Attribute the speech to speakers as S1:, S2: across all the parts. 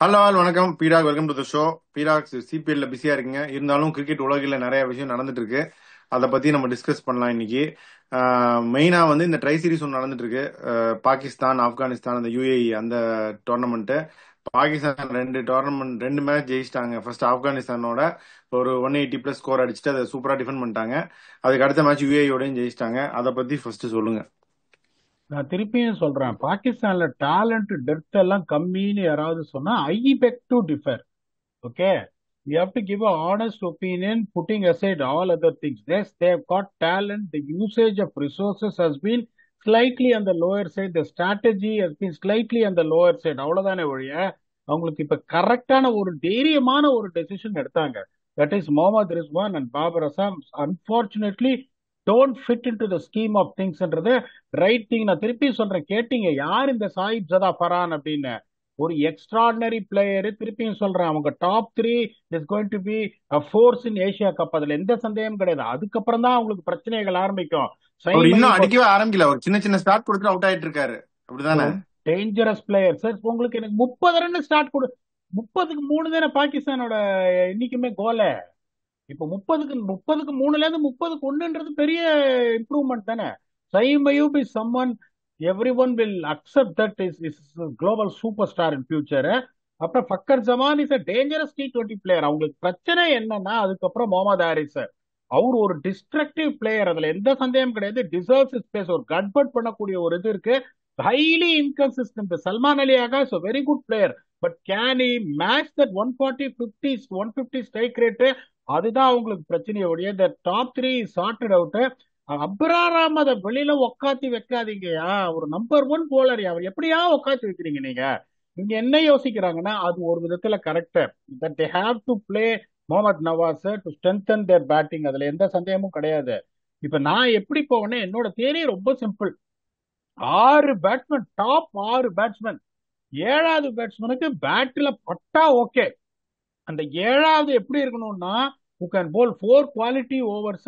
S1: Hello all வணக்கம் பீராக் welcome to the show. பீராக் சிபிஎல்ல பிஸியா இருக்கீங்க, இருந்தாலும் கிரிக்கெட் உலகில் நிறைய விஷயம் நடந்துட்டு இருக்கு. அதை பத்தி நம்ம டிஸ்கஸ் பண்ணலாம் இன்னைக்கு. மெயினா வந்து இந்த ட்ரை சீரிஸ் ஒன்று நடந்துட்டு இருக்கு. பாகிஸ்தான் ஆப்கானிஸ்தான் அந்த யுஏஇ அந்த டோர்னமெண்ட். பாகிஸ்தான் ரெண்டு மேட்ச் ஜெயிச்சிட்டாங்க. ஃபர்ஸ்ட் ஆப்கானிஸ்தானோட ஒரு 180+ ஸ்கோர் அடிச்சுட்டு அதை சூப்பரா டிஃபெண்ட் பண்ணிட்டாங்க. அதுக்கு அடுத்த மேட்ச் யுஏஇயோடையும் ஜெயிச்சிட்டாங்க. அதை பத்தி ஃபர்ஸ்ட் சொல்லுங்க.
S2: நான் திருப்பியும் சொல்றேன், பாகிஸ்தான்ல டேலண்ட் டெப்த் எல்லாம் கம்மின்னு யாராவது சொன்னா I beg to differ. Okay, we have to give a honest opinion putting aside all other things. Yes, they have got talent. The usage of resources has been slightly on the lower side. The strategy has been slightly on the lower side. அவ்வளவுதானே ஒழிய அவங்களுக்கு இப்ப கரெக்டான ஒரு தைரியமான ஒரு decision எடுத்தாங்க. That is Mohammad Rizwan and Babar Azam unfortunately don't fit into the scheme of திங்ஸ்ன்றது ரைட் திங். நான் திருப்பி சொல்றேன், கேட்டீங்க யார் இந்த சாயிப் ஜதா ஃபரான் அப்படின்னு. ஒரு எக்ஸ்ட்ராடினரி பிளேயர். திருப்பியும் சொல்றேன், அவங்க top three is going to B force in Asia cup. அதுல எந்த சந்தேகமும் கிடையாது. அதுக்கப்புறம் தான் அவங்களுக்கு பிரச்சனைகள் ஆரம்பிக்கும்.
S1: அவர் இன்னும்
S2: சைமையும்
S1: அடிக்கவே ஆரம்பிக்கல, ஒரு சின்ன சின்ன ஸ்டார்ட் கொடுத்துட்டு அவுட் ஆயிட்டு இருக்காரு. அப்படிதானே?
S2: Dangerous player sir. உங்களுக்கு எனக்கு 30 ரன் ஸ்டார்ட் கொடு. 30க்கு 3 தானே பாகிஸ்தானோட இன்னைக்குமே கோல. இப்ப 30க்கு 3ல இருந்து 30க்கு 1ன்றது பெரிய இம்ப்ரூவ்மெண்ட் தானே. Saim Ayub is someone everyone will accept that is global super star in future. அப்புறம் Fakhar Zaman is a dangerous T20 player. அவங்களுக்கு பிரச்சனை என்னன்னா அதுக்கப்புறம் முகமது ஹாரிஸ். அவர் ஒரு டிஸ்ட்ரக்டிவ் பிளேயர், அதுல எந்த சந்தேகம் கிடையாது. Deserves space. ஒரு கட்பட் பண்ணக்கூடிய ஒரு இது இருக்கு. Highly inconsistent. Salman Ali Agha is a very good player. But can he match that 140 50 150 strike rate? அதுதான் அவங்களுக்கு பிரச்சனையை ஒழிய இந்த top three sorted out. Abrar அஹமத வெளியில உக்காத்தி வைக்காதீங்கயா. ஒரு நம்பர் ஒன் போலர். அவர் எப்படியா உக்காத்தி வைக்கிறீங்க நீங்க? இங்க என்ன யோசிக்கிறாங்கன்னா அது ஒரு விதத்துல correct. That they have to play Mohammad Nawaz to strengthen their batting. அதுல எந்த சந்தேகமும் கிடையாது. இப்ப நான் எப்படி போவேன்னா, என்னோட தேரி ரொம்ப சிம்பிள். 6 batsman, top 6 batsman. ஏழாவது பேட்ஸ்மேனுக்கு பேட்ல பட்டா ஓகே. அந்த ஏழாவது எப்படி இருக்கணும்னா who can bowl 4 quality overs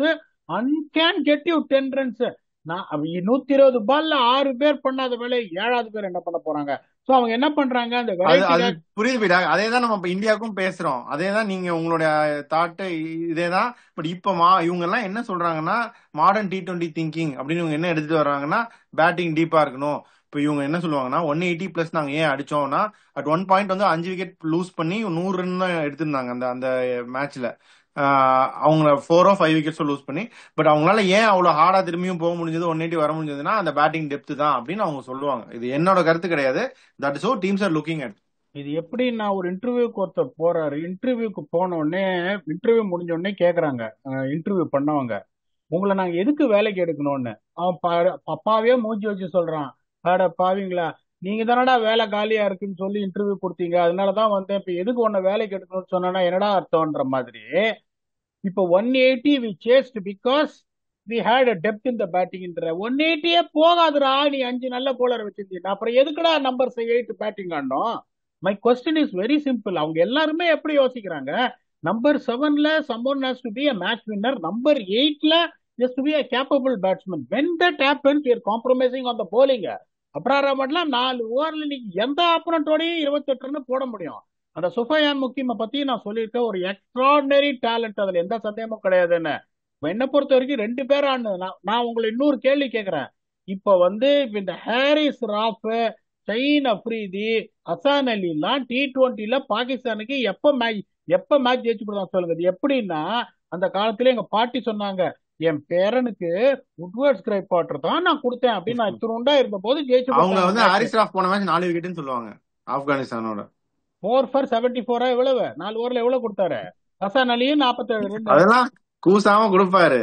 S2: and can get you 10 runs. நான் 120 பால்ல 6 பேர் பண்ணாத வேலை ஏழாவது பேர் என்ன பண்ண போறாங்க? சோ அவங்க என்ன பண்றாங்க, அந்த
S1: அது
S2: வெரைட்டி.
S1: அது புரியுது பீடா. அதே தான் நம்ம இப்ப இந்தியாவுக்கும் பேசுறோம். அதே தான் நீங்க உங்களுடைய தாட்டு இதே தான். பட் இப்ப இவங்க எல்லாம் என்ன சொல்றாங்கன்னா மாடர்ன் T20 திங்கிங் அப்படின்னு இவங்க என்ன எடுத்துட்டு வர்றாங்கன்னா பேட்டிங் டீப்பா இருக்கணும். இப்ப இவங்க என்ன சொல்லுவாங்கன்னா 180+ நாங்க ஏன் அடிச்சோம்னா அட் ஒன் பாயிண்ட் வந்து 5 விக்கெட் லூஸ் பண்ணி 100 ரன் எடுத்திருந்தாங்க அந்த அந்த மேட்ச்ல. அவங்க 4 or 5 விக்கெட்ஸ் லூஸ் பண்ணி. பட் அவங்களால ஏன் அவ்வளவு ஹார்டா திரும்பியும் போக முடிஞ்சது, 180 வர முடிஞ்சதுன்னா அந்த பேட்டிங் டெப்த் தான் அப்படின்னு அவங்க சொல்லுவாங்க. இது என்னோட கருத்து கிடையாது. That is how teams are looking at.
S2: இது எப்படி, நான் ஒரு இன்டர்வியூக்கு ஒருத்தர் போறாரு. இன்டர்வியூக்கு போன உடனே, இன்டர்வியூ முடிஞ்ச உடனே கேக்குறாங்க இன்டர்வியூ பண்ணவங்க, உங்களை நாங்க எதுக்கு வேலைக்கு எடுக்கணும்னு. அவன் அப்பாவே மூஞ்சி வச்சு சொல்றான், அட பாவீங்களா, நீங்க தானடா வேலை காலியா இருக்குன்னு சொல்லி இன்டர்வியூ கொடுத்தீங்க, அதனாலதான் வந்தேன். இப்ப எதுக்கு உன்னை வேலைக்கு எடுக்கணும்னு சொன்னா என்னடா அர்த்தம்ன்ற மாதிரி. இப்ப 180 we chased because we had a depth in the பேட்டிங்ன்ற. 180 போகாதுடா, நீ 5 நல்ல போலர் வச்சிருந்தீங்க, அப்புறம் எதுக்குடா நம்பர் 8 பேட்டிங் ஆடணும்? My question is very simple. அவங்க எல்லாருமே எப்படி யோசிக்கிறாங்க, நம்பர் 7ல someone has to be a match winner, number 8ல has to be a capable batsman. when that happens we are compromising on the bowling. அப்புறம் ரமட்லாம் 4 ஓவர்ல நீங்க எந்த ஆப்பனண்டோடையும் 28 ரன் போட முடியும். அந்த சுஃபயான் முக்கியம பத்தி நான் சொல்லியிருக்கேன், ஒரு எக்ஸ்ட்ராடனரி டேலண்ட், அதுல எந்த சந்தேகமும் கிடையாதுன்னு. என்ன பொறுத்த வரைக்கும் 2 பேர் ஆண்டு. நான் உங்களை இன்னொரு கேள்வி கேட்கிறேன். இப்ப வந்து இப்ப இந்த ஹாரிஸ் ராஃப், ஷஹீன் அப்ரீதி, ஹசான் அலி எல்லாம் T20ல பாகிஸ்தானுக்கு எப்ப மேட்ச் ஜெயிச்சு கொடுத்தாங்க சொல்லுங்க. இது எப்படின்னா, அந்த காலத்துல எங்க பாட்டி சொன்னாங்க, என் பேரனுக்கு உட்வர்ட்ஸ் கிரைப் வாட்டர் தான் நான் கொடுத்தேன் அப்படின்னு. நான் இத்தினுண்டா இருந்த போது ஜெயிச்சு
S1: அவங்க
S2: கொடுத்தாங்க
S1: வந்து
S2: மேட்ச்.
S1: ஹாரிஸ் ராஃப் போன மேட்ச் 4 விக்கெட்னு சொல்லுவாங்க ஆப்கானிஸ்தானோட.
S2: 4 for 74 எவ்வளவு? 4 ஓவர்ல எவ்வளவு கொடுத்தாரு? ஹசான் அலியும் 47 ரன்.
S1: அதெல்லாம் கூசாம கொடுப்பாரு.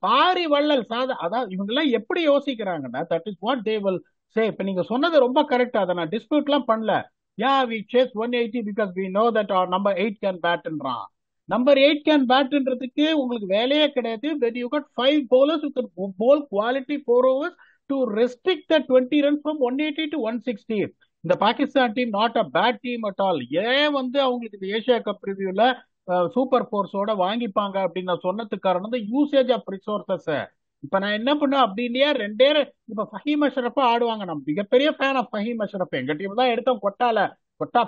S2: பாரி வள்ளல் சாதா. அதான் இவங்க எல்லாம் எப்படி யோசிக்கிறாங்கன்னா, that is what they will say. இப்ப நீங்க சொன்னது ரொம்ப கரெக்டா, அதை நான் டிஸ்பியூட் எல்லாம் பண்ணல. Yeah we chase 180 because we know that our number 8 can பேட்ன்றான். நம்பர் 8 கேன் பேட்ன்றதுக்கு உங்களுக்கு வேலையே கிடையாது. when you got 5 bowlers who can bowl quality 4 overs to restrict the 20 runs from 180 to 160. இந்த Pakistan team not a bad team at all. ஏன் வந்து அவங்களுக்கு இந்த ஏசியா கப் ரிவ்யூல சூப்பர் போர்ஸோட வாங்கிப்பாங்க அப்படின்னு நான் சொன்னதுக்கு காரணம் தான் யூசேஜ் ஆஃப் ரிசோர்சஸ். இப்ப நான் என்ன பண்ணுவேன் அப்படி இல்லையா, இப்ப ஃபஹீம் அஷ்ரஃபா ஆடுவாங்க. நான் மிகப்பெரிய ஃபேன் ஆஃப் ஃபஹீம் அஷ்ரஃப். எங்க டீம் தான் எடுத்தோம் கொட்டால.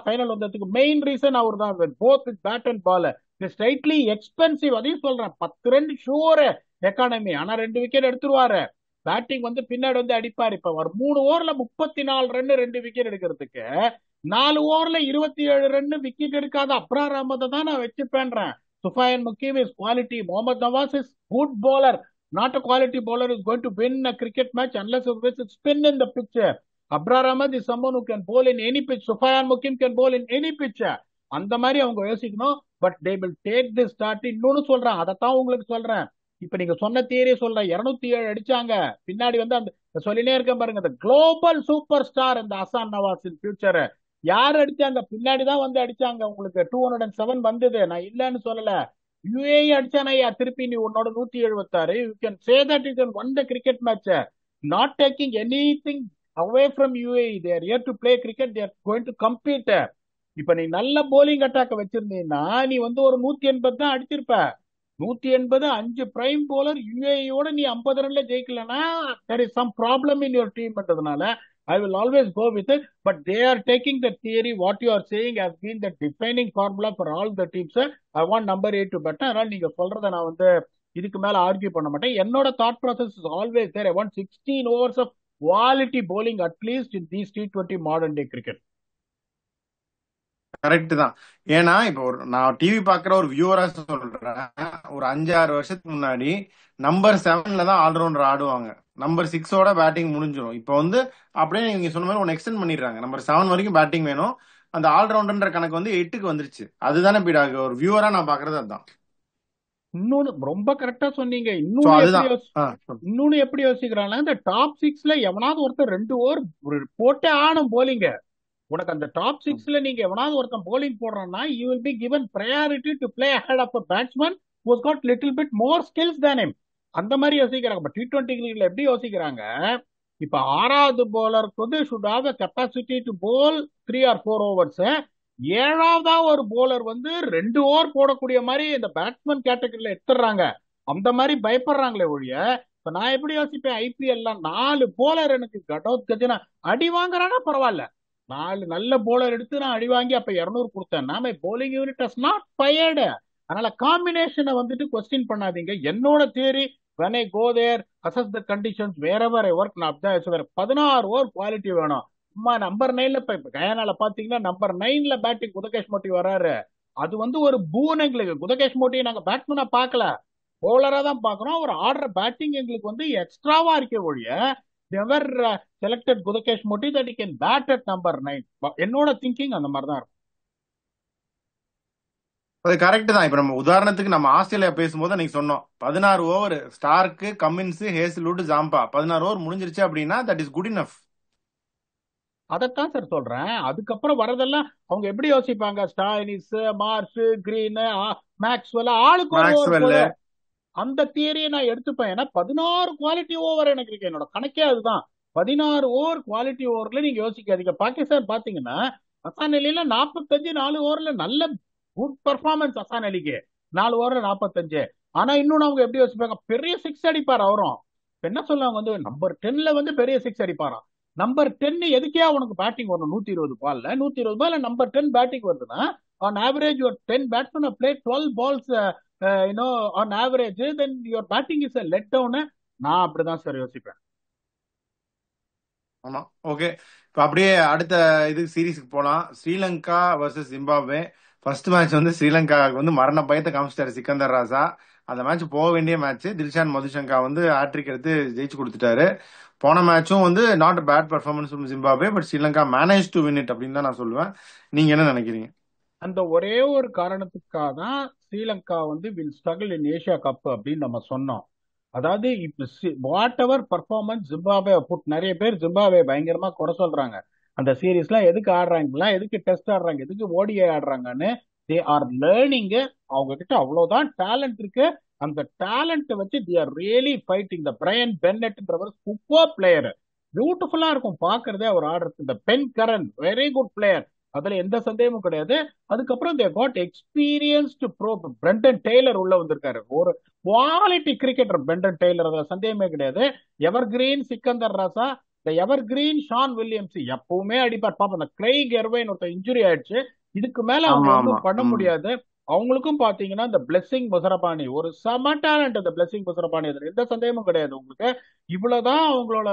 S2: ஃபைனல் வந்ததுக்கு மெயின் ரீசன் அவர் தான். Both with bat and ball straightly expensive. அதையும் சொல்றேன், 10 ரன் ஷூர் எக்கானமி. ஆனா 2 விக்கெட் எடுத்துருவாரு. பேட்டிங் வந்து பின்னாடி வந்து அடிப்பாரு. இப்ப ஒரு 3 ஓவர்ல 34 ரன் 2 விக்கெட் எடுக்கிறதுக்கு 4 ஓவர்ல 27 ரன் விக்கெட் எடுக்காத அப்ரார் அஹமதை தான் நான் வச்சுப்பேன்றேன். Sufiyan Muqeem is quality. Mohammad Nawaz is good bowler, not a quality bowler is going to win a cricket match unless it is spin in the pitch. Abrar Ahmed is someone who can bowl in any pitch. Sufyan Mukim can bowl in any pitch. அந்த மாதிரி அவங்க யோசிக்கணும். But they will take the start. இன்னொன்னு சொல்றேன், அதைத்தான் உங்களுக்கு சொல்றேன். இப்ப நீங்க சொன்ன தியரியை சொல்றேன். 207 அடிச்சாங்க, பின்னாடி வந்து அந்த சொல்லினே இருக்கேன் பாருங்க, இந்த குளோபல் சூப்பர் ஸ்டார் இந்த ஹசான் நவாஸ் இன் ஃபியூச்சர். யார் அடிச்சாங்க? பின்னாடிதான் வந்து அடிச்சாங்க. உங்களுக்கு 207 வந்தது, நான் இல்லன்னு சொல்லல. யுஏஇ அடிச்சானையா திருப்பி நீ உன்னோட 176. You can say that you can one the cricket match. Not taking any thing away from UAE. They are here to play cricket, they are going to compete. இப்ப நீ நல்ல போலிங் அட்டாக் வச்சிருந்தீங்கன்னா நீ வந்து ஒரு 180 தான் அடிச்சிருப்ப. 180 5 பிரைம் போலர் யுஏஇயோட நீ 50 ரன்ல ஜெயிக்கலன்னா there is some problem in your team என்றதுனால I will always go with it. But they are taking the theory, what you are saying has been the defining formula for all the teams. I want number 8 to better. அதனால நீங்க சொல்றத நான் வந்து இதுக்கு மேல argue பண்ண மாட்டேன். என்னோட thought process is always there. I want 16 overs of quality bowling at least in these T20 modern day cricket.
S1: Correct தான். ஏன்னா இப்ப நான் டிவி பாக்குற ஒரு வியூவரா சொல்றேன், ஒரு 5-6 வருஷத்துக்கு முன்னாடி நம்பர் 7ல தான் ஆல்ரவுண்டர் ஆடுவாங்க. நம்பர் 6ஓட பேட்டிங் முடிஞ்சிடும். இப்போ வந்து அப்படியே நீங்க சொன்ன மாதிரி ஒன்னு எக்ஸ்டெண்ட் பண்ணிடுறாங்க. நம்பர் 7 வரைக்கும் பேட்டிங் வேணும். அந்த ஆல்ரவுண்டர்ன்ற கணக்கு வந்து 8க்கு வந்துருச்சு. அதுதானே பீடாக ஒரு வியூவரா நான் பாக்குறது அதுதான்.
S2: இன்னொன்னு ரொம்ப கரெக்டா சொன்னீங்க.
S1: அதுதான்
S2: இன்னொன்னு எப்படி யோசிக்கிறாங்க, இந்த டாப் 6ல எவனாவது ஒருத்தர் 2 ஓவர் போட்டே ஆனும் போலிங்க. உனக்கு அந்த டாப் 6ல நீங்க எவனாவது ஒருத்தன் போலிங் போடுறான்னா you will be given priority to play ahead of a batsman who has got little bit more skills than him. அந்த மாதிரி யோசிக்கிறாங்க. பட் T20 கிரிக்கெட்ல எப்படி யோசிக்கிறாங்க, இப்ப 6வது போலருக்கு வந்து should have a capacity to bowl 3 or 4 overs. 7வதா ஒரு போலர் வந்து 2 ஓவர் போடக்கூடிய மாதிரி இந்த பேட்ஸ்மேன் கேட்டகரியில எடுத்துறாங்க. அந்த மாதிரி பயப்படுறாங்களே ஒழிய, இப்ப நான் எப்படி யோசிப்பேன், ஐபிஎல்ல 4 போலர் எனக்கு கடோத் கஜனா அடி வாங்குறானா பரவாயில்ல, 4 நல்ல போலர் எடுத்து நான் அடி வாங்கி அப்ப 200 கொடுத்தேன். நாம polling unit is not fired. அதனால காம்பினேஷனை வந்துட்டு கொஸ்டின் பண்ணாதீங்க. என்னோட theory, when I go there, assess the conditions wherever I work, நான் அப்படிதான் 16 ஓவர் குவாலிட்டி வேணும். அம்மா நம்பர் 9ல இப்ப கயானால பாத்தீங்கன்னா நம்பர் 9ல பேட்டிங் குதகேஷ் மோட்டி வராரு. அது வந்து ஒரு பூன் எங்களுக்கு. குதகேஷ் மோட்டியை நாங்க பேட்ஸ்மேனா பார்க்கல, போலரா தான் பாக்குறோம். அவர் ஆடுற பேட்டிங் எங்களுக்கு வந்து எக்ஸ்ட்ராவா இருக்க ஒழிய never selected Gudakesh Moti that he can bat at number 9. என்னோட திங்கிங் அந்த மாதிரி தான் இருக்கும்.
S1: அது கரெக்ட் தான். இப்ப நம்ம உதாரணத்துக்கு நம்ம ஆஸ்திரேலியா பேசும்போது நீங்க சொன்னோம் 16 over Stark, Cummins, Hazlewood, Zampa 16 over முடிஞ்சிருச்சு அப்படின்னா தட் இஸ் குட் இனஃப்.
S2: அதைத்தான் சார் சொல்றேன். அதுக்கப்புறம் வரதெல்லாம் அவங்க எப்படி யோசிப்பாங்க, ஸ்டாயினிஸ், மார்ஷ், கிரீன், மேக்ஸ்வெல், ஆளுக்கு ஒரு ஓவர். அந்த தியரியை நான் எடுத்துப்பேன். ஏன்னா 16 குவாலிட்டி ஓவர் எனக்கு இருக்கு. என்னோட கணக்கே அதுதான். 16 ஓவர் குவாலிட்டி ஓவர்ல நீங்க யோசிக்காதீங்க. பாகிஸ்தான் பாத்தீங்கன்னா அசான் அலில 45 4 ஓவர்ல நல்ல குட் பர்ஃபார்மன்ஸ் அசான் அலிக்கு, 4 ஓவர்ல 45. ஆனா இன்னொன்னு அவங்க எப்படி யோசிப்பாங்க, பெரிய 6 அடிப்பார் அவரும். என்ன சொல்லுவாங்க வந்து நம்பர் 10ல வந்து பெரிய 6 அடிப்பாராம். நம்பர் 10 எதுக்கே அவனுக்கு பேட்டிங் வரணும்? 120 பால்ல நம்பர் 10 பேட்டிங் வருதுன்னா ஆன் ஆவரேஜ் ஒரு 10 batsman play 12 balls on average, then your batting is a let down. நான் அப்படிதான் சார் யோசிப்பேன்.
S1: ஆமா, ஓகே. இப்ப அப்படியே அடுத்த இது சீரீஸ்க்கு போலாம். Sri Lanka versus Zimbabwe. First match வந்து ஸ்ரீலங்காவுக்கு வந்து மரண பயத்தை காமிச்சிட்டாரு சிக்கந்தர் ராசா. அந்த மேட்ச் போக வேண்டிய மேட்ச். தில்ஷான் மதுஷங்கா வந்து ஹேட்ரிக் எடுத்து ஜெயிச்சு கொடுத்துட்டாரு. போன மேட்சும் வந்து not bad performance Zimbabwe, but Sri Lanka manage to win it அப்படின்னு தான் நான் சொல்லுவேன். நீங்க என்ன நினைக்கிறீங்க?
S2: அந்த ஒரே ஒரு காரணத்துக்காக தான் ஸ்ரீலங்கா வந்து will struggle in Asia cup அப்படின்னு நம்ம சொன்னோம். அதாவது இப்ப whatever performance Zimbabwe put, நிறைய பேர் ஜிம்பாப்வே பயங்கரமா குறை சொல்றாங்க. அந்த சீரீஸ்லாம் எதுக்கு ஆடுறாங்களா, எதுக்கு டெஸ்ட் ஆடுறாங்க, எதுக்கு ஓடிஐ ஆடுறாங்கன்னு. They are learning. அவங்க கிட்ட அவ்வளவுதான் டேலண்ட் இருக்கு. அந்த டேலண்ட் வச்சு they are really fighting. the Brian Bennettன்றவர் சூப்பர் பிளேயர், பியூட்டிஃபுல்லா இருக்கும் பாக்குறதே அவர் ஆடுறது. இந்த Ben Curran very good player, அதுல எந்த சந்தேகமும் கிடையாது. அதுக்கப்புறம் they got experienced bro. Brendan Taylor உள்ள வந்திருக்காரு, ஒரு குவாலிட்டி கிரிக்கெட்டர் பிரெண்டன் டெய்லர், அதுல சந்தேகமே கிடையாது. எவர் கிரீன் சிக்கந்தர் ராசா இந்த எவர் கிரீன் ஷான் வில்லியம்ஸ் எப்பவுமே அடிப்பார். பாப்போம், இந்த கிளைக் எர்வைன் ஒருத்தர் இன்ஜுரி ஆயிடுச்சு, இதுக்கு மேல அவங்க
S1: ஆமா ஆமா.
S2: ஒன்றும் பண்ண முடியாது. அவங்களுக்கும் பாத்தீங்கன்னா இந்த பிளெஸிங் முசரபானி ஒரு செம டேலண்ட். இந்த பிளெஸிங் முசரபானி அதுல எந்த சந்தேகமும் கிடையாது உங்களுக்கு. இவ்வளவுதான் அவங்களோட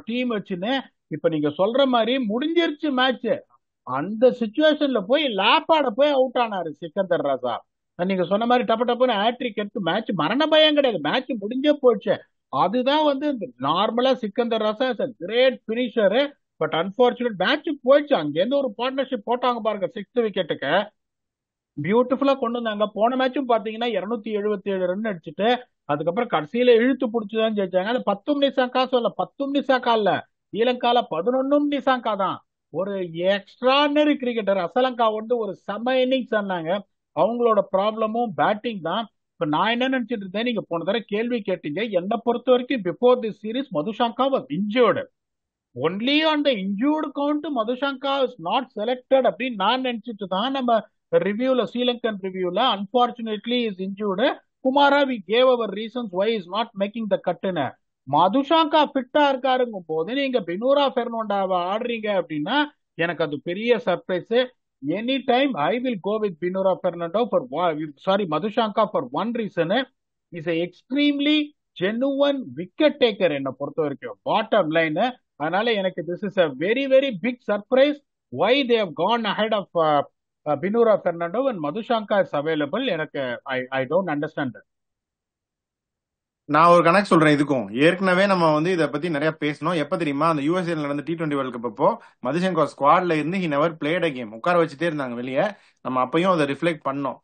S2: டீம் வச்சுன்னு இப்ப நீங்க சொல்ற மாதிரி முடிஞ்சிருச்சு மேட்ச். அந்த சுச்சுவேஷன்ல போய் லேப்பாட போய் அவுட் ஆனாரு சிக்கந்தர் ராஜா. நீங்க சொன்ன மாதிரி டப்பு டப்புன்னு ஹேட்ரிக் எடுத்து மேட்ச் மரண பயம் கிடையாது, மேட்ச் முடிஞ்சே போச்சு. அதுதான் வந்து நார்மலா சிக்கந்தர் ராசா கிரேட் பினிஷரு. பட் அன்பார்ச்சுனேட் மேட்ச் போயிடுச்சு. அங்கேருந்து ஒரு பார்ட்னர்ஷிப் போட்டாங்க பாருங்க 6th விக்கெட்டுக்கு, பியூட்டிஃபுல்லா கொண்டு வந்தாங்க. போன மேட்சும் பாத்தீங்கன்னா 277 ரன் அடிச்சுட்டு அதுக்கப்புறம் கடைசியில இழுத்து பிடிச்சுதான் ஜெயிச்சாங்க. அது 10 நிசாங்கா சொல்ல, 10 நிசாக்கா இல்ல, ஸ்ரீலங்கால 11 நிசாங்கா தான். ஒரு எக்ஸ்ட்ரானரி கிரிக்கெட்டர் அசலங்கா வந்து ஒரு செம இன்னிங்ஸ் ஆனாங்க. அவங்களோட ப்ராப்ளமும் பேட்டிங் தான். இப்ப நான் என்ன நினைச்சிட்டு இருந்தேன், நீங்க போன தடவை கேள்வி கேட்டீங்க, என்னை பொறுத்த வரைக்கும் before this series Madushanka was injured. Only on the injured count Madushanka is not selected அப்படின்னு நான் நினைச்சிட்டு தான் நம்ம ரிவ்யூல, ஸ்ரீலங்கன் ரிவ்யூல unfortunately is injured Kumara we gave our reasons why is not making the கட்டுன்னு. மதுஷாங்கா ஃபிட்டா இருக்காருங்கும் போது நீங்க பினூரா பெர்னாண்டோவை ஆடுறீங்க அப்படின்னா எனக்கு அது பெரிய surprise. Any time I will go with Binura Fernando for sorry Madushanka for one reason, is extremely genuine wicket taker என்னை பொறுத்த வரைக்கும் பாட்டம் லைன். அதனால எனக்கு this is a very very big surprise why they have gone ahead of Binura Fernando and Madushanka is available. எனக்கு I don't understand.
S1: நான் ஒரு கணக்கு சொல்றேன் இதுக்கும். ஏற்கனவே நம்ம வந்து இதை பத்தி நிறைய பேசணும். எப்ப தெரியுமா, அந்த யூஎஸ்ஏல நடந்த T20 வேர்ல்ட் கப் அப்போ மதுசங்கர் ஸ்குவாட்ல இருந்து he never played a game, உட்கார வச்சுட்டே இருந்தாங்க வெளியே. நம்ம அப்பயும் அதை ரிஃப்ளெக்ட் பண்ணோம்.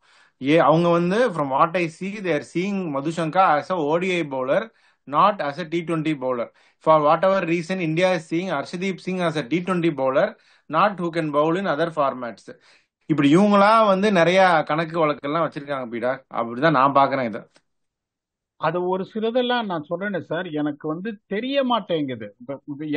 S1: அவங்க வந்து from what I see they're seeing Madushanka as a ODI bowler, not as a T20 bowler. For whatever reason India is seeing Harshdeep Singh as a T20 bowler, not who can bowl in other formats. இப்படி இவங்களா வந்து நிறைய கணக்கு வழக்கெல்லாம் வச்சிருக்காங்க பீடா. அப்படிதான் நான் பாக்குறேன் இதை.
S2: அது ஒரு சிலதெல்லாம் நான் சொல்றேன்னு சார், எனக்கு வந்து தெரிய மாட்டேங்குது.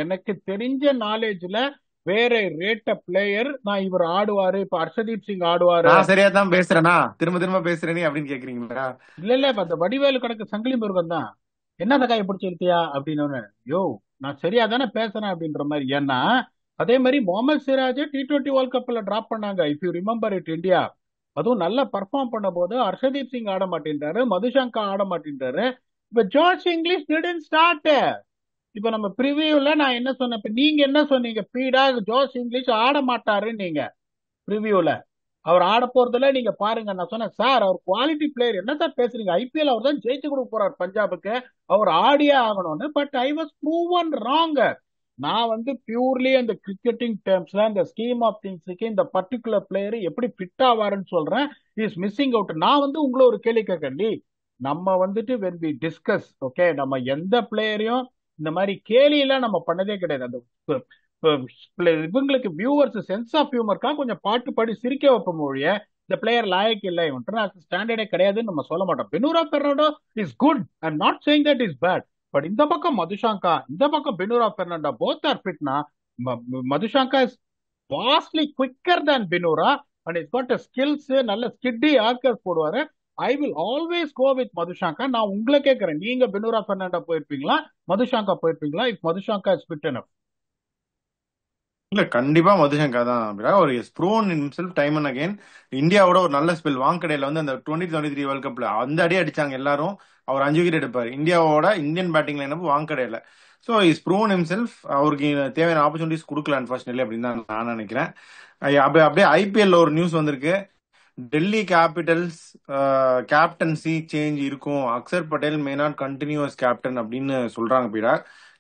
S2: எனக்கு தெரிஞ்ச நாலேஜ்ல வேற ரேட்ட பிளேயர் நான் இவர் ஆடுவாரு, இப்ப ஹர்ஷதீப் சிங் ஆடுவாரு.
S1: நான் சரியா தான் பேசுறேனா, திரும்ப திரும்ப பேசுறேனே அப்படின்னு கேக்குறீங்களா?
S2: இல்ல இல்ல, இப்ப அந்த வடிவேலு கணக்கு சங்கிலி முருகன் தான், என்ன தக்காய பிடிச்சி இழுத்தியா அப்படின்னு. யோ, நான் சரியா தானே பேசுறேன் அப்படின்ற மாதிரி. ஏன்னா அதே மாதிரி முகமது சிராஜ் T20 வேர்ல்ட் கப்ல டிராப் பண்ணாங்க, if you remember it India. அதுவும் நல்லா பர்ஃபார்ம் பண்ண போது ஹர்ஷதீப் சிங் ஆட மாட்டேன்றாரு, மதுஷங்கா ஆட மாட்டேன்றாரு. இப்ப ஜார்ஜ் இங்கிலீஷ் டிடன்ட் ஸ்டார்ட். இப்ப நம்ம ப்ரிவியூல நான் என்ன சொன்னேன், இப்ப நீங்க என்ன சொன்னீங்க, பீடா ஜார்ஜ் இங்கிலீஷ் ஆட மாட்டாரு நீங்க ப்ரிவியூல. அவர் ஆட போறதுல நீங்க பாருங்க. நான் சொன்னேன் சார் அவர் குவாலிட்டி பிளேயர், என்ன சார் பேசுறீங்க, ஐபிஎல் அவர் தான் ஜெயிச்சு கொடுக்க போறார் பஞ்சாபுக்கு, அவர் ஆடியே ஆகணும்னு. But I was proven wrong. நான் வந்து பியூர்லி அந்த கிரிக்கெட்டிங் டேர்ம்ஸ்ல இந்த ஸ்கீம் ஆஃப் திங்ஸுக்கு இந்த பர்டிகுலர் பிளேயர் எப்படி ஃபிட் ஆவாருன்னு சொல்றேன். Is missing out. நான் வந்து உங்களை ஒரு கேள்வி கேட்கண்டி, நம்ம வந்துட்டு வென் வி டிஸ்கஸ் ஓகே, நம்ம எந்த பிளேயரையும் இந்த மாதிரி கேலியெல்லாம் நம்ம பண்ணதே கிடையாது. அந்த இவங்களுக்கு வியூவர்ஸ் சென்ஸ் ஆஃப் ஹியூமருக்கா கொஞ்சம் பாட்டு பாடி சிரிக்க வைப்போம் ஒழிய இந்த பிளேயர் லாயக் இல்லை, இன்டர்நேஷனல் ஸ்டாண்டர்டே கிடையாதுன்னு நம்ம சொல்ல மாட்டோம். Binura Fernando is good, I am not saying that is bad. But இந்த பக்கம் மதுஷாங்கா, இந்த பக்கம் பெனூரா பெர்னாண்டோ, போத் ஆர் ஃபிட்னா Madushanka is vastly quicker than Binura and is got skills, நல்ல ஸ்கிட்டி ஆர்கர் போடுவாரு. I will always go with Madushanka. நான் உங்களை கேட்கறேன், நீங்க பெனூரா பெர்னாண்டோ போயிருப்பீங்களா, மதுஷாங்கா போயிருப்பீங்களா? If Madushanka is fit enough.
S1: இல்ல கண்டிப்பா மதுசங்கா தான் பீடா. ஒரு proven himself time and again. இந்தியாவோட ஒரு நல்ல ஸ்பெல் வாங்கடையில வந்து அந்த 2023 வேர்ல்ட் கப்ல அந்த அடி அடிச்சாங்க எல்லாரும். அவர் 5 விக்கெட் எடுப்பாரு. இந்தியாவோட இந்தியன் பேட்டிங் லைனப் வாங்கடையில. So is proven himself. அவருக்கு தேவையான ஆப்பர்ச்சுனிட்டிஸ் கொடுக்கல அன்பார்ச்சுனேட்லி அப்படின்னு தான் நான் நினைக்கிறேன். அப்படியே ஐபிஎல்ல ஒரு நியூஸ் வந்திருக்கு. டெல்லி கேபிட்டல்ஸ் கேப்டன்சி சேஞ்ச் இருக்கும், Axar Patel may not continue as captain அப்படின்னு சொல்றாங்க பீடா.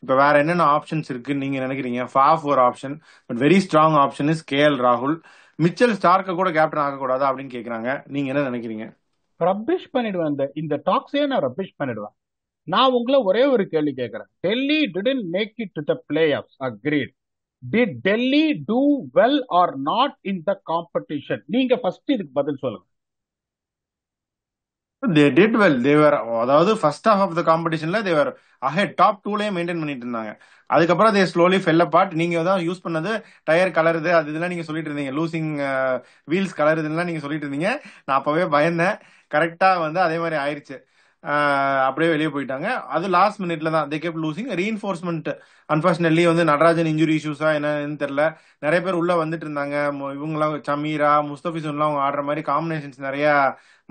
S1: இப்ப வேற என்னென்ன ஆப்ஷன்ஸ் இருக்குன்னு நீங்க நினைக்கிறீங்க? ஃபாஃப் ஒரு option, but very strong option is KL ராகுல். மிச்சல் ஸ்டார்க்க கூட கேப்டன் ஆகக்கூடாதா அப்படின்னு கேக்குறாங்க. நீங்க என்ன நினைக்கிறீங்க?
S2: ரப்பிஷ் பண்ணிடுவேன், இந்த டாக்ஸே நான் ரப்பிஷ் பண்ணிடுவேன். நான் உங்களை ஒரே ஒரு கேள்வி கேட்கிறேன். Delhi didn't make it to the playoffs, agreed. Did Delhi do well or not in the competition? நீங்க ஃபர்ஸ்ட் இதுக்கு பதில் சொல்லுங்க.
S1: They did well. தேவர், அதாவது ஃபர்ஸ்ட் ஹாஃப் ஆஃப் த காம்படிஷன்ல தேவர் அஹெட், டாப் 2லயே மெயின்டைன் பண்ணிட்டு இருந்தாங்க. அதுக்கப்புறம் தே ஸ்லோலி ஃபெல் அபார்ட். நீங்க தான் யூஸ் பண்ணது டயர் கலருது அது இதெல்லாம் நீங்க சொல்லிட்டு இருந்தீங்க, லூசிங் வீல்ஸ் கலருதுலாம் நீங்க சொல்லிட்டு இருந்தீங்க. நான் அப்பவே பயந்தேன். கரெக்டா வந்து அதே மாதிரி ஆயிருச்சு. அப்படியே வெளியே போயிட்டாங்க. அது லாஸ்ட் மினிட்ல தான் தே கெப்ட் லூசிங். ரீஇன்ஃபோர்ஸ்மெண்ட் அன்பார்ச்சுனேட்லி வந்து நடராஜன் இன்ஜுரி இஷ்யூஸா என்னன்னு தெரியல, நிறைய பேர் உள்ள வந்துட்டு இருந்தாங்க. இவங்கெல்லாம் சமீரா முஸ்தபிசுன்லாம் அவங்க ஆடுற மாதிரி காம்பினேஷன்ஸ் நிறைய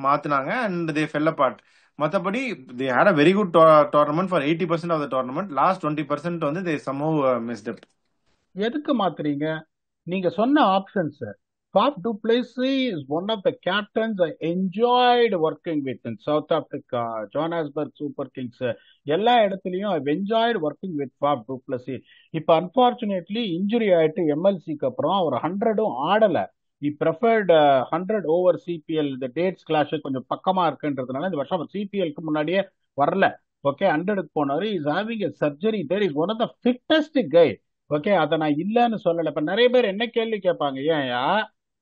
S1: மாத்தினாங்க அண்ட் தே ஃபெல் அபார்ட். மற்றபடி they had a very good tournament for 80% of the tournament. Last 20% வந்து தே சம்ஹவ் மிஸ்ட் இட்.
S2: எதுக்கு மாத்துறீங்க? நீங்க சொன்ன options, Faf du Plessis is one of the captains I enjoyed working with in South Africa, Johannesburg Super Kings, எல்லா இடத்துலயும் I enjoyed working with Faf du Plessis. இப்ப unfortunately injury ஆயிட்டு எம்எல்சிக்கு அப்புறம் அவர் 100ம் ஆடல. he preferred 100 over CPL. இந்த டேட்ஸ் கிளாஷ் கொஞ்சம் பக்கமா இருக்குன்றதுனால இந்த வருஷம் சிபிஎல்க்கு முன்னாடியே வரல. ஓகே, 100க்கு போனாரு. Is having a surgery there. Is one of the fittest guy. Okay, அதை நான் இல்லைன்னு சொல்லல. இப்ப நிறைய பேர் என்ன கேள்வி கேட்பாங்க, ஏன்யா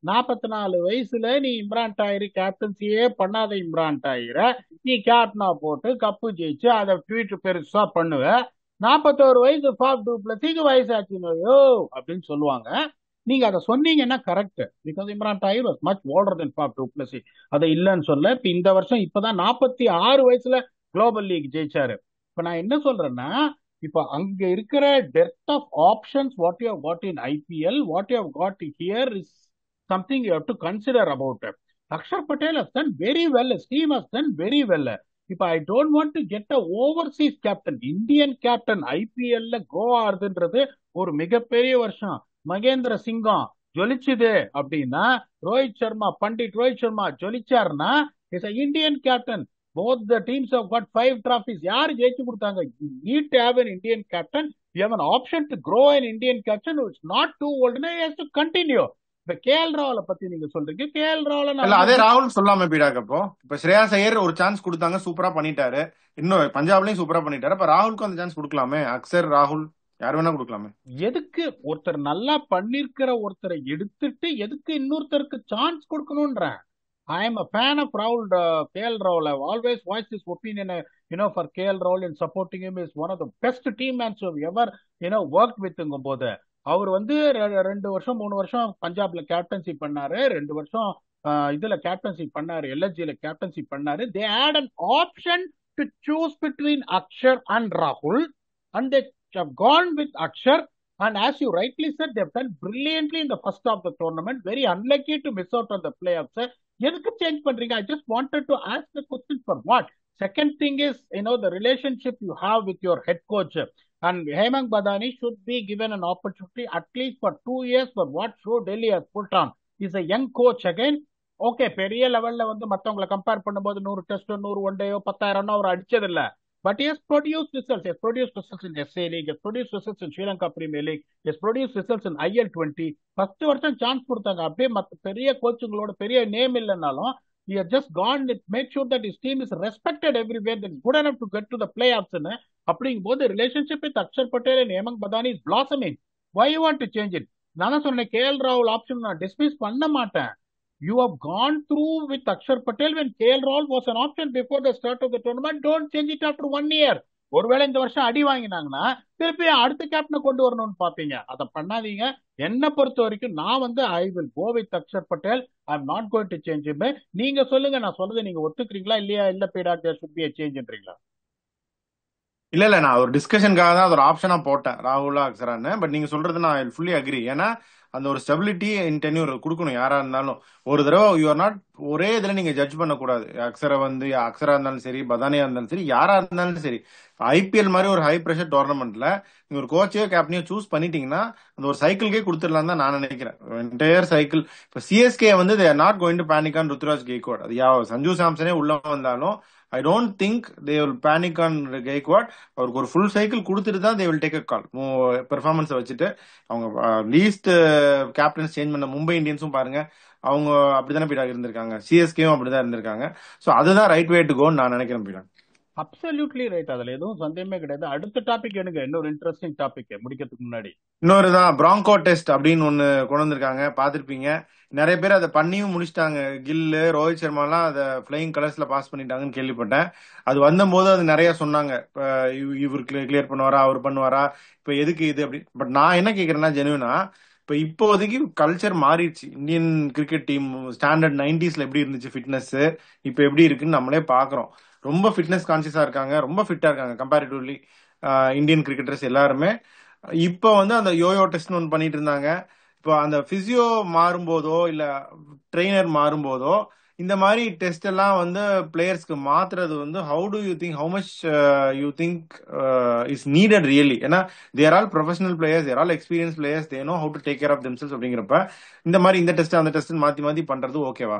S2: 44 வயசுல நீ இம்ரான் டாயிரு கேப்டன்சியே பண்ணாத இம்ரான் டாயிர நீ கேப்டனா போட்டு கப்பு ஜெயிச்சு அதை ட்வீட் பெருசா பண்ணுவ, 41 வயசு ஃபாஃப் டு பிளஸிக்கு வயசாச்சுனோ அப்படின்னு சொல்லுவாங்க. நீங்க அதை சொன்னீங்கன்னா correct, because Imran Tahir was much older than Faf du Plessis. அதை இல்லைன்னு சொல்ல. இப்ப இந்த வருஷம் இப்பதான் 46 வயசுல குளோபல் லீக் ஜெயிச்சாரு. இப்ப நான் என்ன சொல்றேன்னா, இப்போ அங்க இருக்கிற depth of options what you have got in IPL, what you have got here is something you have to consider about it. Akshar Patel has done very well. His team has done very well. If I don't want to get a overseas captain, Indian captain IPL ல கோ ஆறுதுன்றது ஒரு மிகப்பெரிய வருஷம். மகேந்திர சிங்கம் ஜொலிச்சுது அப்படின்னா, ரோஹித் சர்மா, பண்டிட் ரோஹித் சர்மா ஜொலிச்சாருன்னா is Indian captain. both the teams have got 5 trophies. யாரு ஜெயிச்சு கொடுத்தாங்க? You need to have an Indian captain. You have an option to grow an Indian captain who is not too old and he has to continue. இப்ப KL ராவலை பத்தி நீங்க சொல்றீங்க. KL ராவல
S1: அதே ராகுல் சொல்லாம போயிடாக்க. இப்ப ஸ்ரேயாஸ் ஐயர் ஒரு சான்ஸ் கொடுத்தாங்க, சூப்பரா பண்ணிட்டாரு. இன்னும் பஞ்சாப்லயும் சூப்பரா பண்ணிட்டாரு. இப்ப ராகுலுக்கும் அந்த சான்ஸ் கொடுக்கலாமே. அக்சர், ராகுல் யார் வேணா கொடுக்கலாமே. எதுக்கு
S2: ஒருத்தர் நல்லா பண்ணிருக்கிற ஒருத்தரை எடுத்துட்டு எதுக்கு இன்னொருத்தருக்கு chance கொடுக்கணும்ன்ற? I am a fan of Rahul, KL Rahul. I've always voiced this opinion, for KL Rahul in supporting him is one of the best teammates who have ever, worked with him. போது அவர் வந்து 2 வருஷம் 3 வருஷம் பஞ்சாப்ல captaincy பண்ணாரு, 2 வருஷம் இதுல captaincy பண்ணாரு, எல்எஸ்ஜில captaincy பண்ணாரு. They had an option to choose between Akshar and Rahul and they have gone with Akshar. And as you rightly said, they have done brilliantly in the first of the tournament. Very unlucky to miss out on the playoffs. எதுக்கு change பண்றீங்க? I just wanted to ask the question for what. Second thing is, the relationship you have with your head coach. And Hemang Badani should be given an opportunity at least for 2 years for what show Delhi has put on. He's a young coach again. Okay, பெரிய லெவல்ல வந்து மத்தவங்களை compare பண்ணும்போது 100 test 100 one டேயோ 10,000 அவர் அடிச்சது இல்ல. But he has produced results. He has produced results in SA League. He has produced results in Sri Lanka Premier League. He has produced results in IL20. 10 வருஷம் chance கொடுத்தாங்க. அப்படியே மற்ற பெரிய கோச்சுங்களோட பெரிய name இல்லைன்னாலும் he has just gone and made sure that his team is respected everywhere. That is good enough to get to the playoffs. அப்படிங்கும்போது relationship with Akshar Patel and Hemang Badani is blossoming. Why you want to change it? நான் சொன்னேன் KL Rahul option நான் dismiss பண்ண மாட்டேன். You have gone through with Akshar Patel when KL Rahul was an option before the start of the tournament. Don't change it after 1 year. ஒருவேளை இந்த வருஷம் அடி வாங்கினாங்கன்னா திருப்பி அடுத்த கேப்டனை கொண்டு வரணும்னு பாப்பீங்க. அதை பண்ணாதீங்க. என்ன பொறுத்த வரைக்கும் நான் வந்து I will go with Axar Patel. I am not going to change him. நீங்க சொல்லுங்க, நான் சொல்றது நீங்க ஒத்துக்கிறீங்களா இல்லையா? இல்ல பீடா தேர் ஷுட் பி எ சேஞ்ச்ன்றீங்களா?
S1: இல்ல நான் ஒரு டிஸ்கஷனுக்காக தான் அது ஒரு ஆப்ஷனா போட்டேன், ராகுலா அக்சரான்னு. பட் நீங்க சொல்றது நான் ஃபுல்லி அக்ரி. ஏன்னா அந்த ஒரு ஸ்டெபிலிட்டி இன் டென்யூர் கொடுக்கணும் யாரா இருந்தாலும். ஒரு தடவை யூ ஆர் நாட் ஒரே இதுல நீங்க ஜட்ஜ் பண்ணக்கூடாது. அக்சரா இருந்தாலும் சரி, பதானியா இருந்தாலும் சரி, யாரா இருந்தாலும் சரி. ஐபிஎல் மாதிரி ஒரு ஹை ப்ரெஷர் டோர்னமெண்ட்ல நீங்க ஒரு கோச்சையோ கேப்டனையோ சூஸ் பண்ணிட்டீங்கன்னா அந்த ஒரு சைக்கிள்கே கொடுத்துடலாம் தான் நான் நினைக்கிறேன். Entire cycle. இப்ப சிஎஸ்கே வந்து they are not going to panic on Ruturaj Gaikwad. அது சஞ்சு சாம்சனே உள்ள வந்தாலும் I don't think they will panic on Gaikwad. அவருக்கு ஒரு ஃபுல் சைக்கிள் கொடுத்துட்டு தான் they will take a call. Performance வச்சுட்டு அவங்க லீஸ்ட் கேப்டன்ஸ் சேஞ்ச் பண்ண மும்பை இந்தியன்ஸும் பாருங்க, அவங்க அப்படித்தானே பீடா இருந்திருக்காங்க. சிஎஸ்கேவும் அப்படிதான் இருந்திருக்காங்க. ஸோ அதுதான் ரைட் வே டு கோன்னு நான் நினைக்கிறேன் பீடா.
S2: Absolutely right. அதுல எதுவும் சந்தேகமே கிடையாது. அடுத்த டாபிக் எனக்கு இன்னொரு இன்ட்ரெஸ்டிங் டாபிக் முடிக்கிறதுக்கு முன்னாடி
S1: இன்னொருதான் பிராங்கோ டெஸ்ட் அப்படின்னு ஒன்னு கொண்டு வந்திருக்காங்க, பாத்திருப்பீங்க. நிறைய பேர் அதை பண்ணியும் முடிச்சிட்டாங்க. கில்லு, ரோஹித் சர்மா எல்லாம் அதை பிளையிங் கலர்ஸ்ல பாஸ் பண்ணிட்டாங்கன்னு கேள்விப்பட்டேன். அது வந்தபோது அது நிறைய சொன்னாங்க, இவர் கிளியர் பண்ணுவாரா, அவர் பண்ணுவாரா, இப்ப எதுக்கு இது அப்படி. பட் நான் என்ன கேக்குறேன்னா ஜெனுவனா, இப்ப இப்போதைக்கு கல்ச்சர் மாறிடுச்சு. Indian cricket team standard 90s எப்படி இருந்துச்சு ஃபிட்னஸ், இப்ப எப்படி இருக்குன்னு நம்மளே பாக்குறோம். ரொம்ப ஃபிட்னஸ் கான்சியஸா இருக்காங்க, ரொம்ப ஃபிட்டா இருக்காங்க கம்பேரிட்டிவ்லி இந்தியன் கிரிக்கெட்டர்ஸ் எல்லாருமே. இப்போ வந்து அந்த யோயோ டெஸ்ட் ஒன்று பண்ணிட்டு இருந்தாங்க. இப்போ அந்த பிசியோ மாறும்போதோ இல்ல ட்ரெயினர் மாறும்போதோ இந்த மாதிரி டெஸ்ட் எல்லாம் வந்து பிளேயர்ஸ்க்கு மாத்துறது வந்து how do you think, how much you think is needed really? ஏன்னா they're all professional players, they're all experience players, they know how to take care of themselves. அப்படிங்கிறப்ப இந்த மாதிரி இந்த டெஸ்ட் அந்த டெஸ்ட் மாத்தி மாத்தி பண்றது ஓகேவா?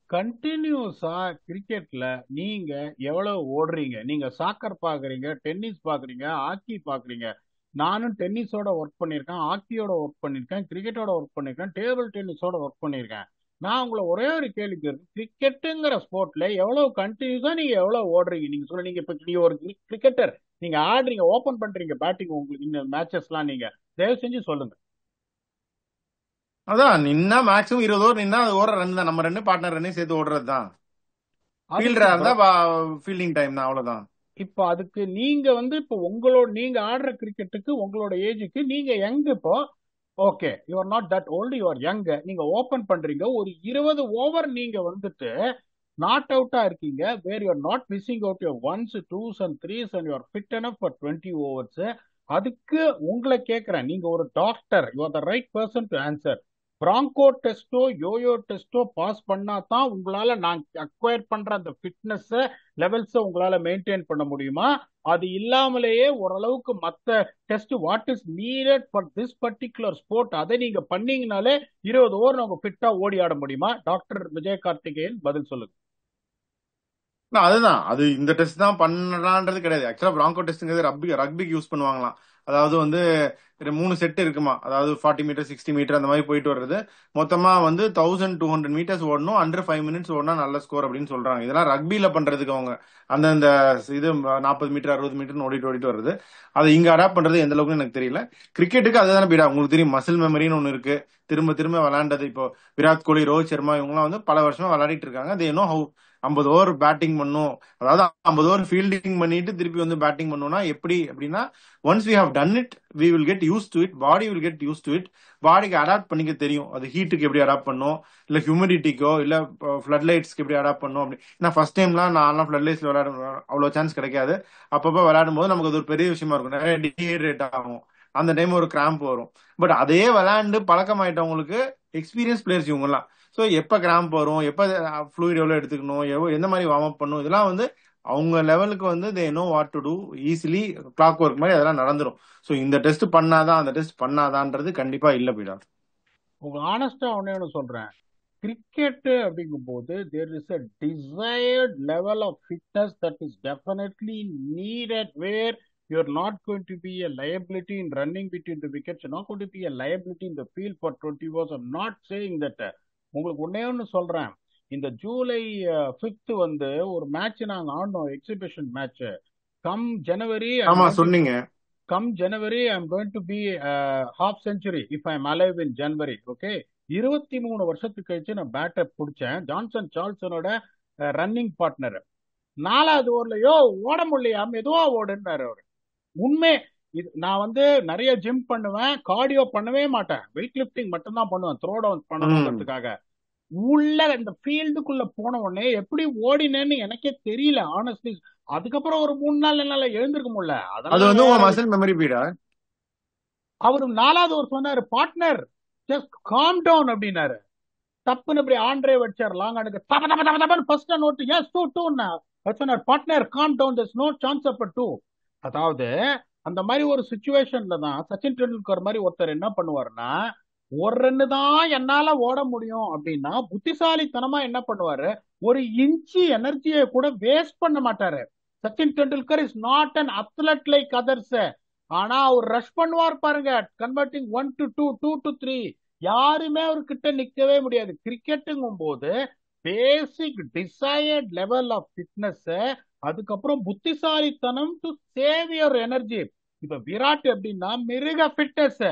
S2: கண்டினியூஸா கிரிக்கெட்ல நீங்க எவ்வளவு ஓடுறீங்க? நீங்க சாக்கர் பாக்குறீங்க, டென்னிஸ் பாக்குறீங்க, ஹாக்கி பாக்குறீங்க. நானும் டென்னிஸோட ஒர்க் பண்ணியிருக்கேன், ஹாக்கியோட ஒர்க் பண்ணியிருக்கேன், கிரிக்கெட்டோட ஒர்க் பண்ணியிருக்கேன், டேபிள் டென்னிஸோட ஒர்க் பண்ணியிருக்கேன். நான் உங்களை ஒரே ஒரு கேள்வி கேட்கிறேன், கிரிக்கெட்டுங்கிற ஸ்போர்ட்ல எவ்வளவு கண்டினியூஸா நீங்க எவ்வளவு ஓடுறீங்க? நீங்க சொல்ல, நீங்க இப்ப நீங்க ஒரு கிரிக்கெட்டர், நீங்க ஆடுறீங்க, ஓபன் பண்றீங்க பேட்டிங், உங்களுக்கு இந்த மேட்சஸ் எல்லாம் நீங்க தயவு செஞ்சு சொல்லுங்க.
S1: அதான் நின்னா மேக்ஸிமம் 20 ஓவர் நின்னா அது ஓடுற ரன் தான், நம்ம ரெண்டு பார்ட்னர் ரன்னே சேர்த்து ஓடுறது தான்.
S2: அதுக்கு
S1: ஃபீல்டரா இருந்தா ஃபீல்டிங் டைம் தான், அவ்வளவுதான்.
S2: இப்ப அதுக்கு நீங்க வந்து இப்ப உங்களோட நீங்க ஆடுற கிரிக்கெட்டுக்கு உங்களோட ஏஜுக்கு நீங்க யங் இப்போ. Okay, you are not that old, you are young. நீங்க ஓபன் பண்றீங்க, ஒரு 20 ஓவர் நீங்க வந்துட்டு நாட் அவுட்டா இருக்கீங்க, வேர் you are not missing out your once two's and threes and you are fit enough for 20 overs. அதுக்கு உங்களை கேட்கிறேன், நீங்க ஒரு doctor, you are the right person to answer. Franco டெஸ்டோ YoYo டெஸ்டோ pass பண்ணா தான் உங்களால நான் அக்வயர் பண்ற அந்த ஃபிட்னஸ் லெவல்ஸ் உங்களால மெயின்டைன் பண்ண முடியுமா? அது இல்லாமலேயே ஓரளவுக்கு மத்த test what is needed for this particular sport அதை நீங்க பண்ணீங்கனாலே 20 ஓவர் நம்ம ஃபிட்டா ஓடி ஆட முடியுமா? டாக்டர் விஜய் கார்த்திகேயன் பதில் சொல்லுங்க.
S1: அதுதான், அது இந்த டெஸ்ட் தான் பண்ணலான்றது கிடையாது. ஆக்சுவலா பிராங்கோ டெஸ்ட்ங்கிறது ரக்பிக்கு யூஸ் பண்ணுவாங்களாம். அதாவது வந்து 3 செட் இருக்குமா, அதாவது 40 மீட்டர் 60 மீட்டர் அந்த மாதிரி போயிட்டு வர்றது. மொத்தமா வந்து 1200 மீட்டர்ஸ் ஓடணும், அண்டர் 5 மினிட்ஸ் ஓடினா நல்ல ஸ்கோர் அப்படின்னு சொல்றாங்க. இதெல்லாம் ரக்பில பண்றதுக்கு அவங்க அந்தந்த இது 40 மீட்டர் 60 மீட்டர் ஓடிட்டு ஓடிட்டு வருது. அதை இங்க அடாப்ட் பண்றது எந்த அளவுக்கு எனக்கு தெரியல. கிரிக்கெட்டுக்கு அதுதானே பீடா, உங்களுக்கு தெரியும் மசில் மெமரின்னு ஒன்று இருக்கு. திரும்ப திரும்ப விளையாண்டது. இப்போ விராட் கோலி, ரோஹித் சர்மா இவங்கலாம் வந்து பல வருஷமா விளையாடிட்டு இருக்காங்க. அது இன்னும் 50 ஓவர் பேட்டிங் பண்ணும், அதாவது 50 ஓவர் ஃபீல்டிங் பண்ணிட்டு திருப்பி வந்து பேட்டிங் பண்ணோம்னா எப்படி அப்படின்னா, once we have done it we will get used to it, body will get used to it. பாடிக்கு அடாப்ட் பண்ணிக்க தெரியும், அது ஹீட்டுக்கு எப்படி அடாப்ட் பண்ணும், இல்ல ஹியூமிடிட்டிக்கோ இல்ல ஃபிளட் லைட்ஸ்க்கு எப்படி அடாப்ட் பண்ணும் அப்படி. நான் ஃபர்ஸ்ட் டைம்லாம் நான் ஃபிளட் லைட்ஸ்ல விளையாட அவ்வளவு சான்ஸ் கிடைக்காது. அப்பப்போ விளையாடும் போது நமக்கு அது ஒரு பெரிய விஷயமா இருக்கும், நிறைய டீஹைட்ரேட் ஆகும், அந்த டைம் ஒரு கிராம்ப் வரும். பட் அதே விளையாண்டு பழக்கமாயிட்டவங்களுக்கு எக்ஸ்பீரியன்ஸ் பிளேயர்ஸ் இவங்கலாம். ஸோ எப்போ கிராம்ப் வரும், எப்போ ஃப்ளூயிட் எவ்வளோ எடுத்துக்கணும், எந்த மாதிரி வார்ம் அப் பண்ணும், இதெல்லாம் வந்து அவங்க லெவலுக்கு வந்து they know what to do easily. Clockwork மாதிரி அதெல்லாம் நடந்துரும். ஸோ இந்த டெஸ்ட் பண்ணாதான் அந்த டெஸ்ட் பண்ணாதான்றது கண்டிப்பா இல்ல பீடா.
S2: உங்க ஆனஸ்டா ஒன்னு சொல்றேன், கிரிக்கெட் அப்படிங்கும் போது there is a desired level of fitness that is definitely needed, where you are not going to be a liability in running between the wickets, you're not going to be a liability in the field for 20 overs. I'm not saying that. உங்களுக்கு ஒன்னே ஒன்னு சொல்றேன், இந்த July 5th வந்து ஒரு match நாங்க ஆடணும், exhibition match. Come January
S1: ஆமா சொன்னீங்க.
S2: Come January I am going to be half century if I am alive in January. Okay, 23 வருஷத்துக்கு கழிச்சு நான் பேட்டை பிடிச்சேன், ஜான்சன் சார்ல்சனோட ரன்னிங் பார்ட்னர். 4வது ஓவர்லயோ ஓட முடியலையா, மெதுவா ஓடுன்னாரு அவரு. உண்மை இது. நான் வந்து நிறைய ஜிம் பண்ணுவேன், கார்டியோ பண்ணவே மாட்டேன், வெயிட் லிஃப்டிங் மட்டும் தான் பண்ணுவேன், த்ரோ டவுன் பண்ணணுங்கிறதுக்காக. உள்ள இந்த ஃபீல்டுக்குள்ள போன உடனே எப்படி ஓடினேன்னு எனக்கே தெரியல ஆனஸ்ட்லி. அதுக்கப்புறம் ஒரு 3 நாள் என்னால எழுந்திருக்க முடியல,
S1: அது
S2: அதெல்லாம்
S1: வந்து உங்க
S2: வேற
S1: மசில் மெமரி பீடா.
S2: அவரு 4வது ஒரு சொன்னாரு, பார்ட்னர் ஜஸ்ட் காம் டவுன் அப்படின்னாரு. தப்புன்னு இப்படி ஆண்ட்ரே வச்சார் லாங் ஆனுக்கு, தப்ப தப்ப தப்ப தப்பன்னு ஃபர்ஸ்ட் நோட், எஸ் டூ டூன்னா சொன்னார். Partner calm down, there's no chance of a two. அதாவது அந்த மாதிரி ஒரு சுச்சுவேஷன்ல தான் சச்சின் டெண்டுல்கர் மாதிரி ஒருத்தர் என்ன பண்ணுவாருன்னா, ஒரு ரன்னு தான் என்னால ஓட முடியும் அப்படின்னா புத்திசாலித்தனமா என்ன பண்ணுவாரு, ஒரு இன்ச்சு எனர்ஜியை கூட வேஸ்ட் பண்ண மாட்டாரு. Sachin Tendulkar is not an athlete like others. ஆனா அவர் ரஷ் பண்ணுவார் பாருங்க, கன்வெர்ட்டிங் 1 to 2, 2 to 3. யாருமே அவர்கிட்ட நிக்கவே முடியாது. கிரிக்கெட்டுங்கும் போது பேசிக் டிசையர்ட் லெவல் ஆஃப் ஃபிட்னஸ், அதுக்கப்புறம் புத்திசாலித்தனம் டு சேவ் யுவர் எனர்ஜி. இப்ப விராட் எப்படின்னா மிருக ஃபிட்னஸ்,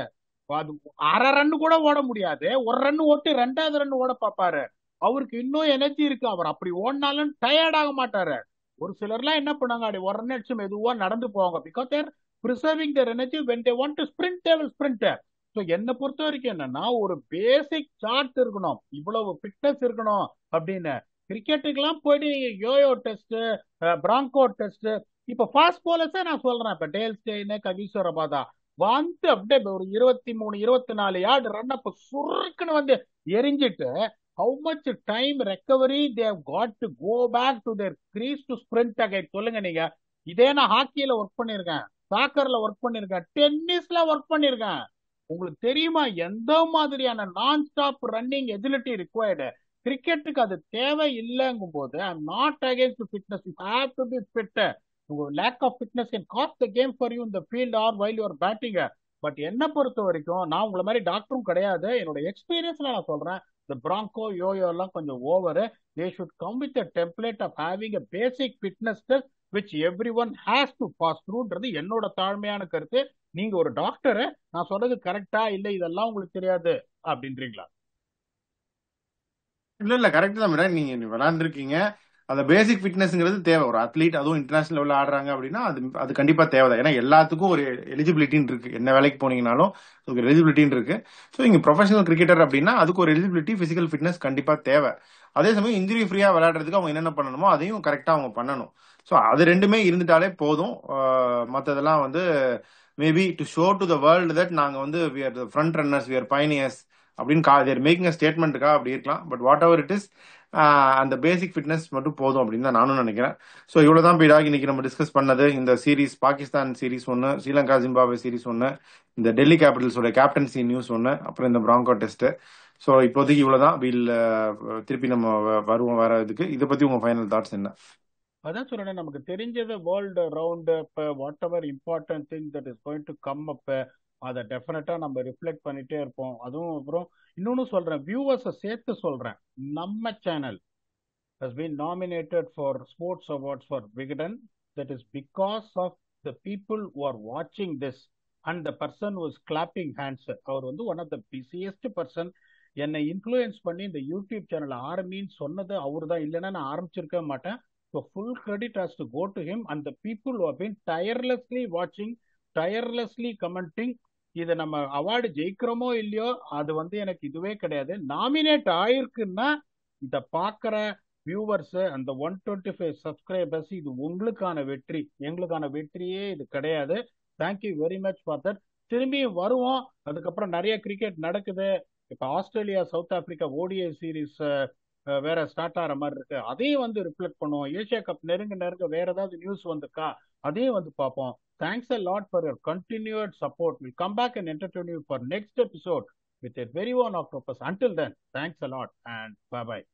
S2: அது அரை ரன் கூட ஓட முடியாது, ஒரு ரன் ஓட்டு 2வது ரன் ஓட பார்ப்பாரு. அவருக்கு இன்னும் எனர்ஜி இருக்கு, அவர் அப்படி ஓடினாலும் டயர்ட் ஆக மாட்டாரு. ஒரு சிலர்லாம் என்ன பண்ணாங்க, அப்படி ஒரு ரன் அடிச்சு மெதுவா நடந்து போவாங்க, because they're preserving their energy. When they want to sprint they will sprint. So என்னை பொறுத்த வரைக்கும் என்னன்னா, ஒரு பேசிக் சார்ட் இருக்கணும், இவ்வளவு ஃபிட்னஸ் இருக்கணும் அப்படின்னு. கிரிக்கெட்டுக்கெல்லாம் போயிட்டு நீங்க யோயோ டெஸ்ட், பிராங்கோ டெஸ்ட், இப்ப ஃபாஸ்ட் போலர்ஸே நான் சொல்றேன், இப்ப டேல் ஸ்டெயின், ககிசோர பாதா வந்து அப்படியே ஒரு 23 24 யார்டு ரன் அப் சுருக்குன்னு வந்து எரிஞ்சிட்டு, how much time recovery they have got to go back to their crease to sprint again. சொல்லுங்க நீங்க. இதே நான் ஹாக்கியில ஒர்க் பண்ணிருக்கேன், சாக்கர்ல ஒர்க் பண்ணிருக்கேன், டென்னிஸ்ல ஒர்க் பண்ணிருக்கேன். உங்களுக்கு தெரியுமா எந்த மாதிரியான non stop running agility required? கிரிக்கெட்டுக்கு அது தேவை இல்லைங்கும் போது I'm not against fitness. You have to be fit. உங்க lack of fitness can cost the game for you in the field or while your batting. But என்ன பொறுத்த வரைக்கும், நான் உங்களை மாதிரி டாக்டரும் கிடையாது, என்னோட எக்ஸ்பீரியன்ஸ்ல நான் சொல்றேன், இந்த பிராங்கோ யோயோ எல்லாம் கொஞ்சம் over. They should come with a template of having a basic fitness test which everyone has to pass throughன்றது என்னோட தாழ்மையான கருத்து. நீங்க ஒரு டாக்டர், நான் சொல்றது கரெக்டா இல்ல இதெல்லாம் உங்களுக்கு தெரியாது அப்படின்றீங்களா?
S1: இல்ல கரெக்ட் தான் மேடம். நீங்க விளையாண்டுருக்கீங்க, அந்த பேசிக் ஃபிட்னஸ்ங்கிறது தேவை. ஒரு அத்லீட் அதுவும் இன்டர்நேஷனல் லெவலில் ஆடுறாங்க அப்படின்னா அது கண்டிப்பா தேவைதான். ஏன்னா எல்லாத்துக்கும் ஒரு எலிஜிபிலிட்டின்னு இருக்கு. என்ன வேலைக்கு போனீங்கனாலும் அதுக்கு ஒரு எலிஜிபிலிட்டின்னு இருக்கு. ஸோ இங்க ப்ரொஃபஷனல் கிரிக்கெட்டர் அப்படின்னா அதுக்கு ஒரு எலிஜிபிலிட்டி, பிசிக்கல் ஃபிட்னஸ் கண்டிப்பா தேவை. அதே சமயம் இன்ஜுரி ஃப்ரீயா விளையாடுறதுக்கு அவங்க என்னென்ன பண்ணணுமோ அதையும் கரெக்டா அவங்க பண்ணணும். ஸோ அது ரெண்டுமே இருந்துட்டாலே போதும். மற்றதெல்லாம் வந்து maybe to show to the world that நாங்க வந்து we are front runners, we are pioneers அப்படின்னு தேர் மேக்கிங் அ ஸ்டேட்மெண்ட்டுக்கா அப்படி இருக்கலாம். But whatever it is, அந்த பேசிக் ஃபிட்னஸ் மட்டும் போதும் அப்படின்னு தான் நானும் நினைக்கிறேன். ஸோ இவ்வளவுதான் பீடாக் இன்னைக்கு நம்ம டிஸ்கஸ் பண்ணது. இந்த சீரீஸ், பாகிஸ்தான் சீரீஸ் ஒன்று, ஸ்ரீலங்கா ஜிம்பாப்வே சீரீஸ் ஒன்று, இந்த டெல்லி கேபிட்டல்ஸோட கேப்டன்சி நியூஸ் ஒன்று, அப்புறம் இந்த பிராங்கோ டெஸ்ட். ஸோ இப்போதைக்கு இவ்வளவுதான். திருப்பி நம்ம வருவோம் வேற இதுக்கு. இதை பத்தி உங்க ஃபைனல் தாட்ஸ் என்ன?
S2: அதான் சொல்றேன், நமக்கு தெரிஞ்சது world round up, what ever important thing that is going to come up, அதை டெஃபினட்டா நம்ம ரிஃப்ளெக்ட் பண்ணிட்டே இருப்போம். அதுவும் அப்புறம் இன்னொன்னு சொல்றேன், வியூவர்ஸை சேர்த்து சொல்றேன், நம்ம channel has been nominated for sports awards for Vigadan. That is because of the people who are watching this and the person who is clapping hands. அவர் வந்து one of the busiest person. என்னை influence பண்ணி இந்த YouTube channel ஆரம்பின்னு சொன்னது அவர் தான், இல்லைன்னா நான் ஆரம்பிச்சிருக்க மாட்டேன். So full credit has to go to him and the people who have been tirelessly watching, tirelessly commenting. இதை நம்ம அவார்டு ஜெயிக்கிறோமோ இல்லையோ அது வந்து எனக்கு இதுவே கிடையாது. நாமினேட் ஆயிருக்குன்னா இதை பார்க்குற வியூவர்ஸ், அந்த 125 சப்ஸ்கிரைபர்ஸ், இது உங்களுக்கான வெற்றி, எங்களுக்கான வெற்றியே இது கிடையாது. Thank you very much for that. திரும்பியும் வருவோம். அதுக்கப்புறம் நிறைய கிரிக்கெட் நடக்குது. இப்போ Australia south Africa ODI series வேற ஸ்டார்ட் ஆகிற மாதிரி இருக்கு, அதையும் வந்து ரிஃப்ளெக்ட் பண்ணுவோம். ஏஷியா கப் நெருங்க வேற ஏதாவது நியூஸ் வந்துக்கா அதையும் வந்து பார்ப்போம். Thanks a lot for your continued support. We'll come back and entertain you for next episode with a very own octopus. Until then, thanks a lot and bye-bye.